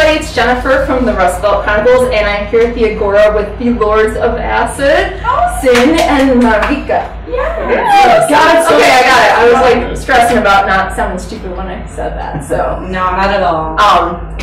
everybody, it's Jennifer from the Chronicles, and I'm here at the Agora with the Lords of Acid, Sin and Marieke. Yeah. Got it. Okay, I got it. I was like stressing about not sounding stupid when I said that. So no, not at all.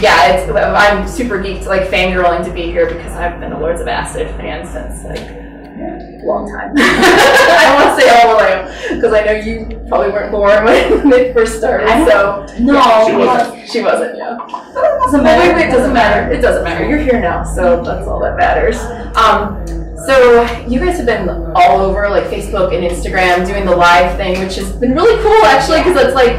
Yeah, I'm super geeked, like fangirling to be here because I've been a Lords of Acid fan since like a long time. I don't want to say how old I am because I know you probably weren't born when they first started. So no, yeah, she wasn't. Yeah. Doesn't matter. Wait, it doesn't matter. It doesn't matter. You're here now, so that's all that matters. So you guys have been all over like Facebook and Instagram doing the live thing, which has been really cool actually, because it's like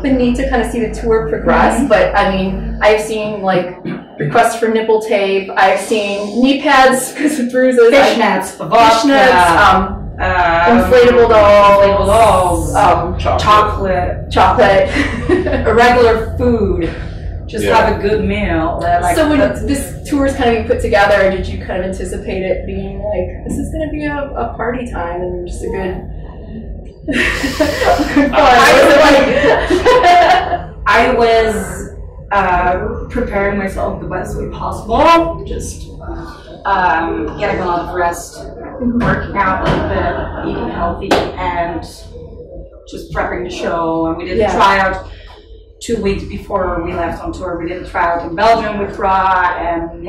been neat to kind of see the tour progress. But I mean, I've seen like requests for nipple tape. I've seen knee pads because of bruises. Fishnets, inflatable dolls, chocolate, irregular food. Just have a good meal. Like, so when this tour is kind of being put together, did you kind of anticipate it being like, this is going to be a party time and just a good I was preparing myself the best way possible. Just getting a lot of rest, working out a little bit, eating healthy, and just prepping the show. And we did a tryout 2 weeks before we left on tour. We did a tryout in Belgium with Ra, and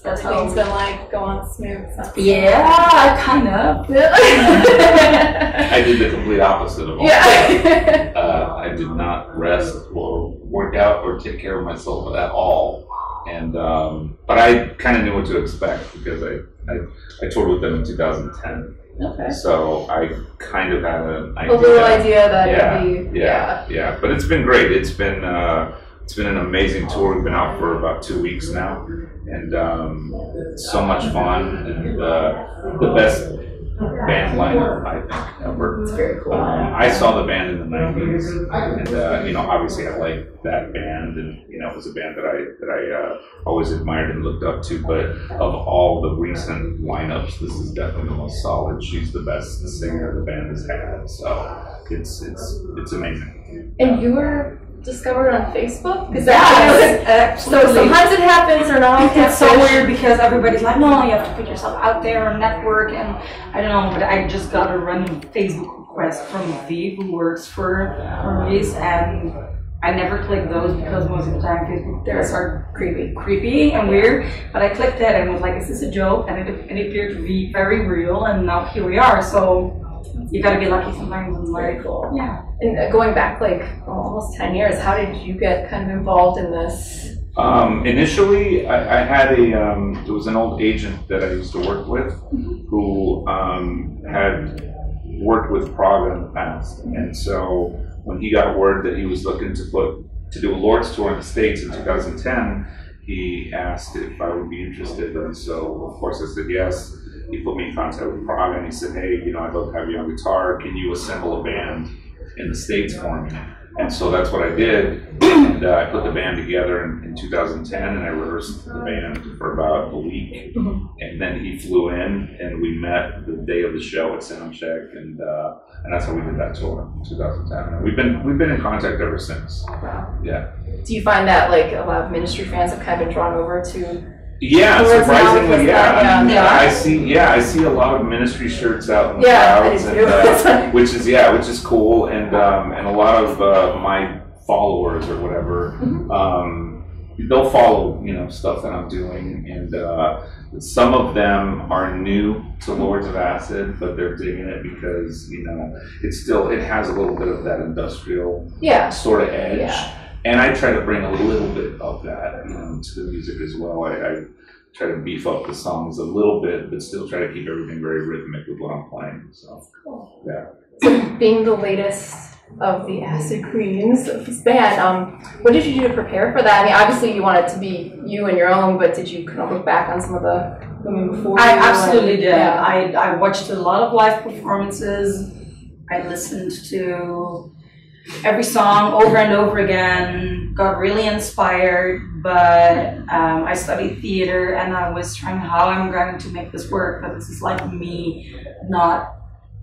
that's how things been like going smooth. Yeah, kind of. I did the complete opposite of all that. I did not rest or work out or take care of myself at all. And but I kind of knew what to expect because I toured with them in 2010. Okay. So I kind of had an idea. A little idea that it'd be yeah. But it's been great. It's been an amazing tour. We've been out for about 2 weeks now, and so much fun. And the best band lineup I think ever. It's very cool. I saw the band in the 90s, and obviously I liked that band, and it was a band that I always admired and looked up to. But of all the recent lineups, this is definitely the most solid. She's the best singer the band has had, so it's amazing. And you were discovered on Facebook? So sometimes it happens or not. It's so weird because everybody's like, no, you have to put yourself out there and network, and I don't know, but I just got a random Facebook request from V who works for Maurice, and I never clicked those because most of the time Facebook theirs are creepy and weird, but I clicked it and was like, is this a joke? And it appeared to be very real, and now here we are. So you gotta be lucky sometimes. And very cool. Yeah. And going back like almost 10 years, how did you get kind of involved in this? Initially, I had there was an old agent that I used to work with who had worked with Praga in the past, and so when he got word that he was looking to do a Lord's tour in the States in 2010, he asked if I would be interested, and so of course I said yes. He put me in contact with Praga, and he said, hey, I'd love to have you on guitar. Can you assemble a band in the States for me? And so that's what I did, and I put the band together in 2010, and I rehearsed the band for about a week, and then he flew in, and we met the day of the show at Soundcheck, and that's how we did that tour in 2010. And we've been in contact ever since. Wow. Yeah. Do you find that like a lot of ministry fans have kind of been drawn over to? Yeah, surprisingly, I see a lot of ministry shirts out in the crowds, and, which is cool, and a lot of my followers or whatever, they'll follow stuff that I'm doing, and some of them are new to Lords of Acid, but they're digging it because it has a little bit of that industrial sort of edge. Yeah. And I try to bring a little bit of that, to the music as well. I try to beef up the songs a little bit, but still try to keep everything very rhythmic with what I'm playing. So, So, being the latest of the Acid Queens of this band, what did you do to prepare for that? I mean, obviously you want it to be you and your own, but did you kind of look back on some of the women before? I absolutely did. I watched a lot of live performances. I listened to every song over and over again, got really inspired, but I studied theater, and I was trying how I'm going to make this work, but this is like me not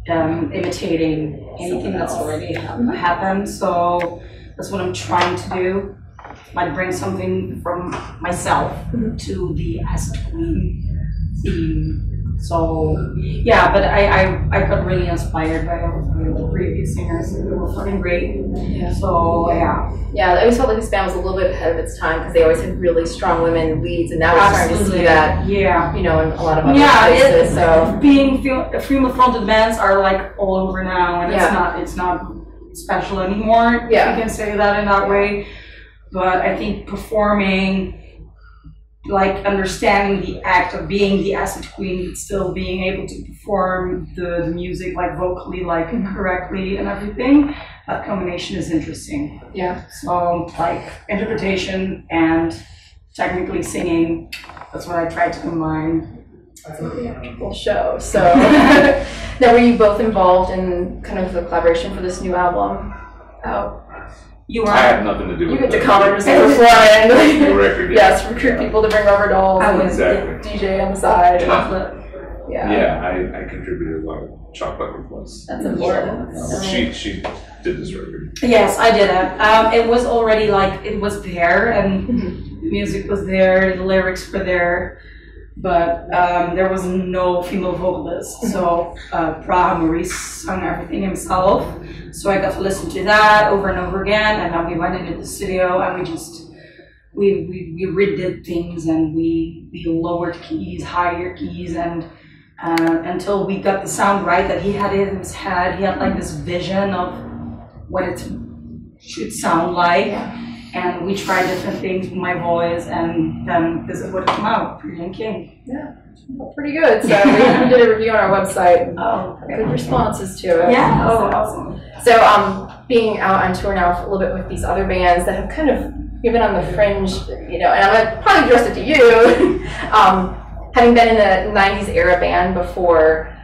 imitating anything that's already happened, so that's what I'm trying to do. like bring something from myself to the Acid Queen theme. So yeah, but I got really inspired by the previous singers. They were fucking great. Yeah. So yeah. Yeah, I always felt like this band was a little bit ahead of its time because they always had really strong women leads, and now we're starting to see that. Yeah. You know, in a lot of other places. So being female fronted bands are like all over now, and it's not special anymore. Yeah. If you can say that in that way. But I think performing, like understanding the act of being the Acid Queen, still being able to perform the music like vocally, like correctly and everything, that combination is interesting. Yeah. So like interpretation and technically singing, that's what I tried to combine. That's a theatrical show. So now, were you both involved in kind of the collaboration for this new album out? You were. I had nothing to do with it. You get to come and just perform The record, yes, recruit people to bring rubber dolls and Exactly. DJ on the side. Yeah, I contributed a lot of chocolate requests. That's important. She did this record. Yes, I did it. It was already like, it was there, and the music was there, the lyrics were there, but there was no female vocalist. So Maurice sung everything himself. So I got to listen to that over and over again, and then we went into the studio and we redid things, and we lowered keys, higher keys, and until we got the sound right that he had in his head. He had like this vision of what it should sound like, and we tried different things with my voice, and then this is what came out, In Kink. Yeah, well, pretty good. So we did a review on our website. Good responses to it. Yeah. Oh, awesome. So being out on tour now a little bit with these other bands that have kind of been on the fringe, you know, and I'm gonna probably address it to you. Having been in the 90s era band before,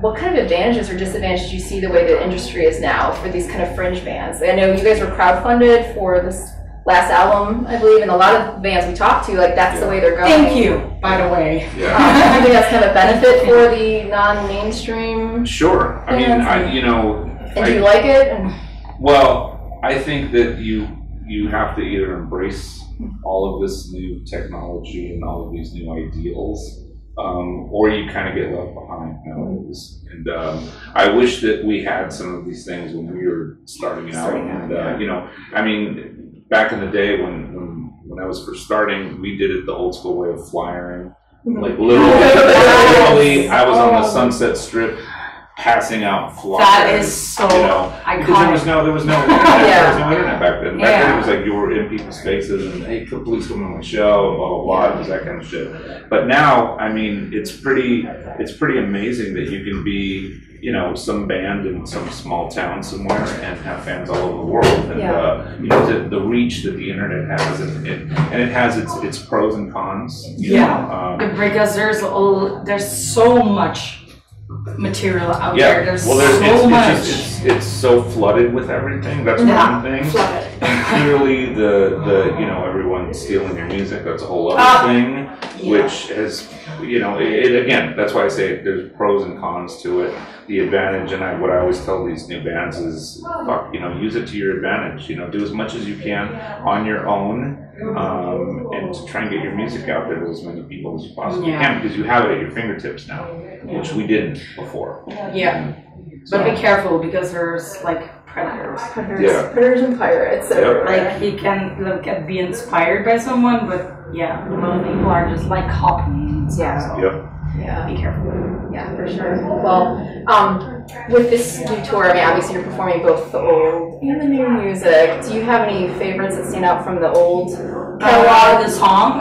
what kind of advantages or disadvantages do you see the way the industry is now for these kind of fringe bands? I know you guys were crowdfunded for this last album, I believe, and a lot of bands we talked to, like, that's the way they're going. Thank you, by the way. Yeah. I think that's kind of a benefit for the non-mainstream. Sure. I mean, And do you like it? Well, I think that you have to either embrace all of this new technology and all of these new ideals, or you kind of get left behind nowadays. And I wish that we had some of these things when we were starting out. You know, I mean, back in the day when I was first starting, we did it the old school way of flyering. Like literally, I was on the Sunset Strip passing out flyers. That is so iconic. Because there was no internet back then. Back then it was like you were in people's faces and, hey, please come on my show, blah blah blah, it was that kind of shit. But now, I mean, it's pretty amazing that you can be, you know, some band in some small town somewhere and have fans all over the world. And you know, the reach that the internet has, and it has its pros and cons. You know? Because there's so much material out there. There's so much. It's so flooded with everything. That's one thing. And clearly, the you know, everyone stealing your music. That's a whole other thing, which has, you know, again. That's why I say there's pros and cons to it. The advantage, and what I always tell these new bands is, fuck, you know, use it to your advantage. You know, do as much as you can on your own, and to try and get your music out there to as many people as you possibly can, because you have it at your fingertips now, which we didn't before. But be careful, because there's like predators. Predators and pirates. Like you can be inspired by someone, but a lot of people are just like copying. Be careful. Yeah, for sure. Well, with this new tour, I mean, obviously you're performing both the old and the new music. Do you have any favorites that stand out from the old catalog? The song,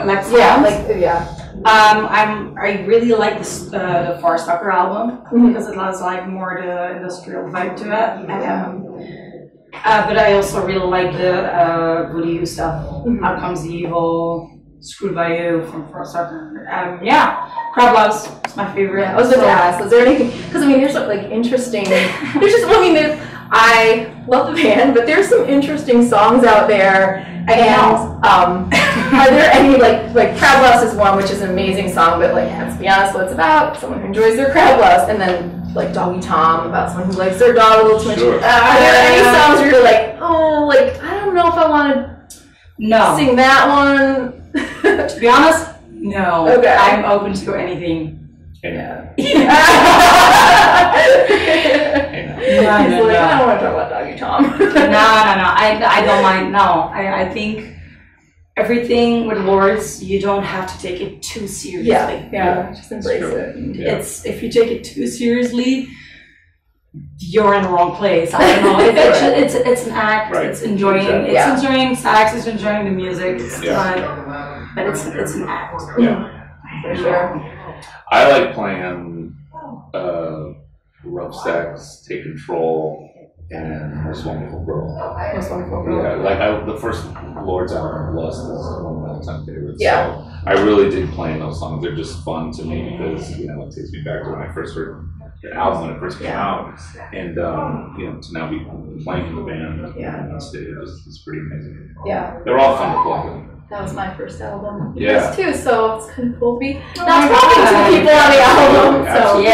I really like the Farstalker album, because it has like more the industrial vibe to it. But I also really like the Voodoo stuff. Out Comes the Evil, Screwed by You from Farstalker. Crab Loves is my favorite. I was going to ask, is there anything, because I mean, there's like interesting, I love the band, but there's some interesting songs out there, and are there any, like Crab Loves is one, which is an amazing song, but like, let's be honest, what it's about, someone who enjoys their crab loves, and then like Doggy Tom, about someone who likes their dog a little too much. Are there any songs where you're like, oh, like, I don't know if I want to No. Sing that one? To be honest, no. Okay. I'm open to anything. Yeah. No, Yeah. I don't want to talk about Doggy Tom. No. I don't mind. No, I think everything with Lords, you don't have to take it too seriously. Yeah. Just embrace it. Yeah. It's if you take it too seriously, you're in the wrong place. I don't know. It's an act. Right. It's enjoying. Exactly. It's enjoying sex. It's enjoying the music. It's Yeah. fun, but it's an act. Yeah. For sure. I like playing Rough Sex, Take Control, and Most Wonderful Girl. Most Wonderful Girl. Yeah, like the first Lord's album, Lust, is one of my all-time favorites. Yeah. So I really dig playing those songs. They're just fun to me because, you know, it takes me back to when I first heard the album when it first came out. And, you know, to now be playing in the band on stage is pretty amazing. Yeah. They're all fun to play. That was my first album. Yeah. Yours too, so it's kind of cool to be not talking to people on the album. So Absolutely,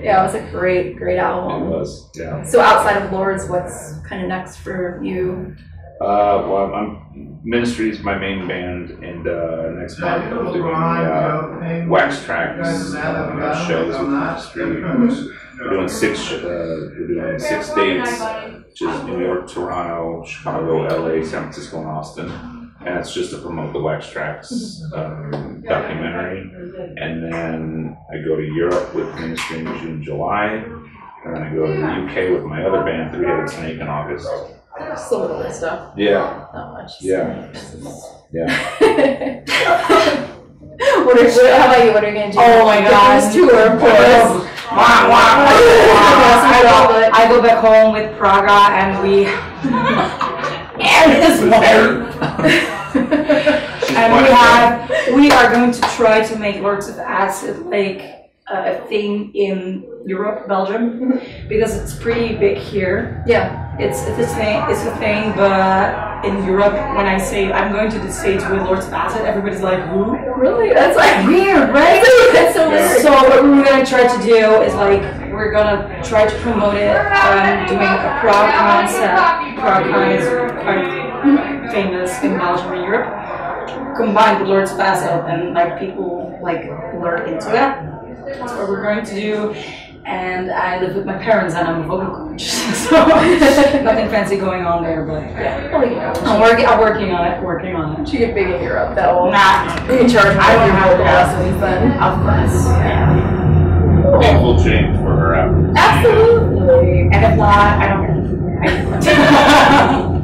yeah, it was a great It album. was, yeah. So outside of Lords, what's kind of next for you? Well, Ministry is my main band, and next month I'm doing Wax Tracks shows with Ministry. We're doing 6 dates, which is New York, Toronto, Chicago, LA, San Francisco, and Austin. And it's just to promote the Wax Tracks documentary. And then I go to Europe with Ministry in June, July. And then I go to the UK with my other band, Three-Headed Snake, in August. Just a little bit of stuff. Yeah. Not much. Yeah. Yeah. How about you? What are you going to do? Oh my God. This tour, of course. I go back home with Praga and we and his wife. And we are going to try to make Lords of Acid like a thing in Europe, Belgium, because it's pretty big here. Yeah. It's a thing, but in Europe, when I say I'm going to the stage with Lords of Acid, everybody's like, who? Really? That's like Weird, right? That's so weird. So what we're gonna try to do is like we're gonna try to promote it, doing a Prague concept. Prague is quite famous in Belgium and Europe, combined with Lords of Acid, and like people like learn into it. That's what we're going to do. And I live with my parents and I'm a vocal coach, so nothing fancy going on there, but Yeah. Well, you know, I'm working on it. once you get big in Europe, that will Nah, be in charge. I don't have the lessons then. of course. Yeah. Things will change for her after. Absolutely. And if not, I don't care.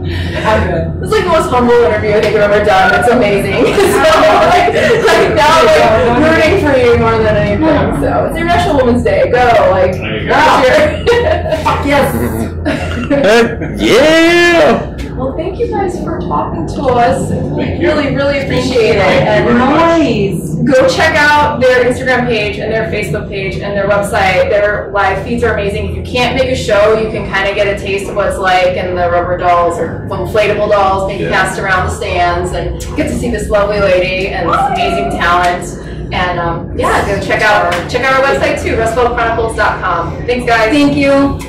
I'm good. It's like the most humble interview I think I've ever done. It's amazing. So like now I'm like rooting for you more than anything. So it's International Women's Day. Go like There you go. Fuck yes. Yeah! Well, thank you guys for talking to us. Thank you. Really appreciate it. And very much. Nice. go check out their Instagram page and their Facebook page and their website. Their live feeds are amazing. If you can't make a show, you can kind of get a taste of what it's like, and the rubber dolls or inflatable dolls being passed around the stands, and get to see this lovely lady and this amazing talent. And yeah, go check out our website too, RustbellChronicles.com. Thanks, guys. Thank you.